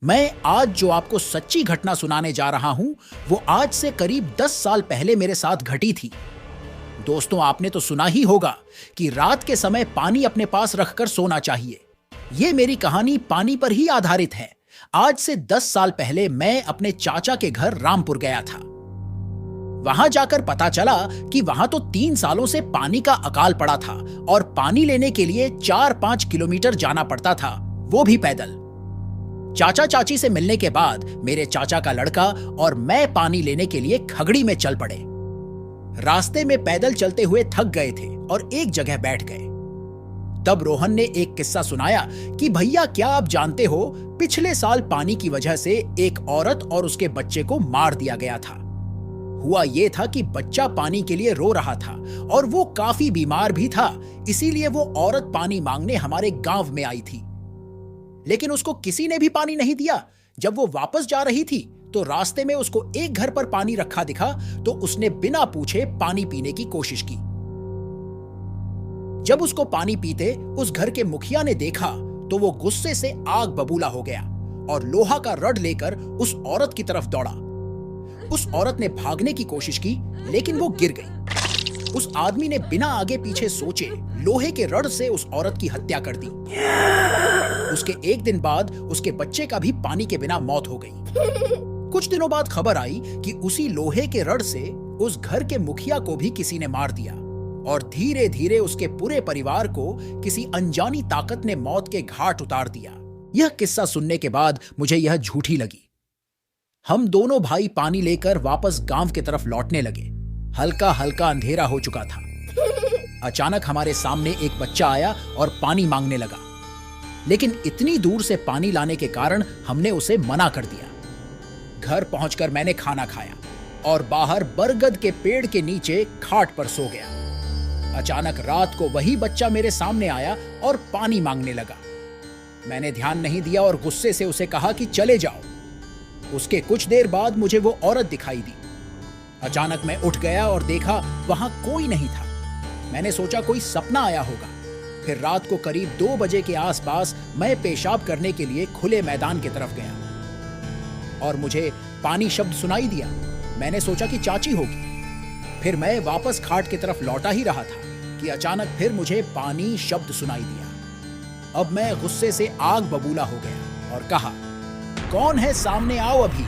मैं आज जो आपको सच्ची घटना सुनाने जा रहा हूं, वो आज से करीब 10 साल पहले मेरे साथ घटी थी। दोस्तों, आपने तो सुना ही होगा कि रात के समय पानी अपने पास रखकर सोना चाहिए। ये मेरी कहानी पानी पर ही आधारित है। आज से 10 साल पहले मैं अपने चाचा के घर रामपुर गया था। वहां जाकर पता चला कि वहां तो 3 सालों से पानी का अकाल पड़ा था और पानी लेने के लिए 4-5 किलोमीटर जाना पड़ता था, वो भी पैदल। चाचा चाची से मिलने के बाद मेरे चाचा का लड़का और मैं पानी लेने के लिए खगड़ी में चल पड़े। रास्ते में पैदल चलते हुए थक गए थे और एक जगह बैठ गए। तब रोहन ने एक किस्सा सुनाया कि भैया, क्या आप जानते हो, पिछले साल पानी की वजह से एक औरत और उसके बच्चे को मार दिया गया था। हुआ ये था कि बच्चा पानी के लिए रो रहा था और वो काफी बीमार भी था, इसीलिए वो औरत पानी मांगने हमारे गांव में आई थी। लेकिन उसको किसी ने भी पानी नहीं दिया। जब वो वापस जा रही थी तो रास्ते में उसको एक घर पर पानी रखा दिखा तो उसने बिना पूछे पानी पीने की कोशिश की। जब उसको पानी पीते उस घर के मुखिया ने देखा तो वो गुस्से से आग बबूला हो गया और लोहा का रड लेकर उस औरत की तरफ दौड़ा। उस औरत ने भागने की कोशिश की लेकिन वो गिर गई। उस आदमी ने बिना आगे पीछे सोचे लोहे के रड से उस औरत की हत्या कर दी। उसके एक दिन बाद उसके बच्चे का भी पानी के बिना मौत हो गई। कुछ दिनों बाद खबर आई कि उसी लोहे के रड से उस घर के मुखिया को भी किसी ने मार दिया और धीरे धीरे उसके पूरे परिवार को किसी अनजानी ताकत ने मौत के घाट उतार दिया। यह किस्सा सुनने के बाद मुझे यह झूठी लगी। हम दोनों भाई पानी लेकर वापस गांव की तरफ लौटने लगे। हल्का हल्का अंधेरा हो चुका था। अचानक हमारे सामने एक बच्चा आया और पानी मांगने लगा, लेकिन इतनी दूर से पानी लाने के कारण हमने उसे मना कर दिया। घर पहुंचकर मैंने खाना खाया और बाहर बरगद के पेड़ के नीचे खाट पर सो गया। अचानक रात को वही बच्चा मेरे सामने आया और पानी मांगने लगा। मैंने ध्यान नहीं दिया और गुस्से से उसे कहा कि चले जाओ। उसके कुछ देर बाद मुझे वो औरत दिखाई दी। अचानक मैं उठ गया और देखा वहां कोई नहीं था। मैंने सोचा कोई सपना आया होगा। फिर रात को करीब 2 बजे के आसपास मैं पेशाब करने के लिए खुले मैदान की तरफ गया और मुझे पानी शब्द सुनाई दिया। मैंने सोचा कि चाची होगी। फिर मैं वापस खाट की तरफ लौटा ही रहा था कि अचानक फिर मुझे पानी शब्द सुनाई दिया। अब मैं गुस्से से आग बबूला हो गया और कहा, कौन है सामने, आओ अभी,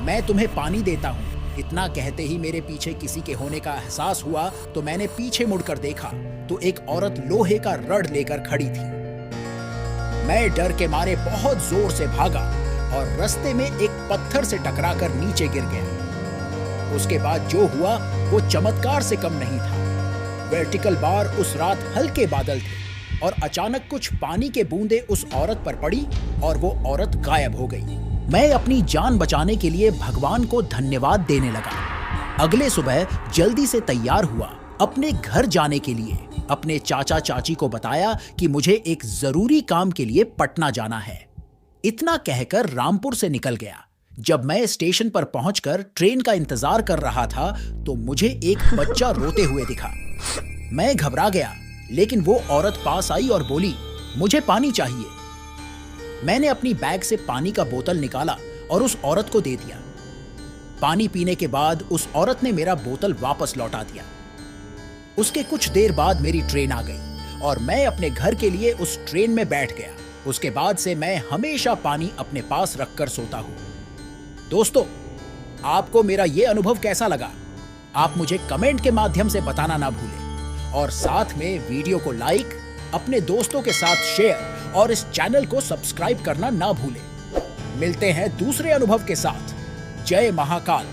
मैं तुम्हें पानी देता हूं। इतना कहते ही मेरे पीछे किसी के होने का एहसास हुआ तो मैंने पीछे मुड़कर देखा तो एक औरत लोहे का रड लेकर खड़ी थी। मैं डर के मारे बहुत जोर से भागा और रास्ते में एक पत्थर से टकराकर नीचे गिर गया। उसके बाद जो हुआ वो चमत्कार से कम नहीं था। वर्टिकल बार उस रात हल्के बादल थे और अचानक कुछ पानी के बूंदे उस औरत पर पड़ी और वो औरत गायब हो गई। मैं अपनी जान बचाने के लिए भगवान को धन्यवाद देने लगा। अगले सुबह जल्दी से तैयार हुआ अपने घर जाने के लिए। अपने चाचा चाची को बताया कि मुझे एक जरूरी काम के लिए पटना जाना है। इतना कहकर रामपुर से निकल गया। जब मैं स्टेशन पर पहुंचकर ट्रेन का इंतजार कर रहा था तो मुझे एक बच्चा रोते हुए दिखा। मैं घबरा गया, लेकिन वो औरत पास आई और बोली, मुझे पानी चाहिए। मैंने अपनी बैग से पानी का बोतल निकाला और उस औरत को दे दिया। पानी पीने के बाद उस औरत ने मेरा बोतल वापस लौटा दिया। उसके कुछ देर बाद मेरी ट्रेन आ गई और मैं अपने घर के लिए उस ट्रेन में बैठ गया। उसके बाद से मैं हमेशा पानी अपने पास रखकर सोता हूं। दोस्तों, आपको मेरा यह अनुभव कैसा लगा? आप मुझे कमेंट के माध्यम से बताना ना भूलें और साथ में वीडियो को लाइक, अपने दोस्तों के साथ शेयर और इस चैनल को सब्सक्राइब करना ना भूलें। मिलते हैं दूसरे अनुभव के साथ। जय महाकाल।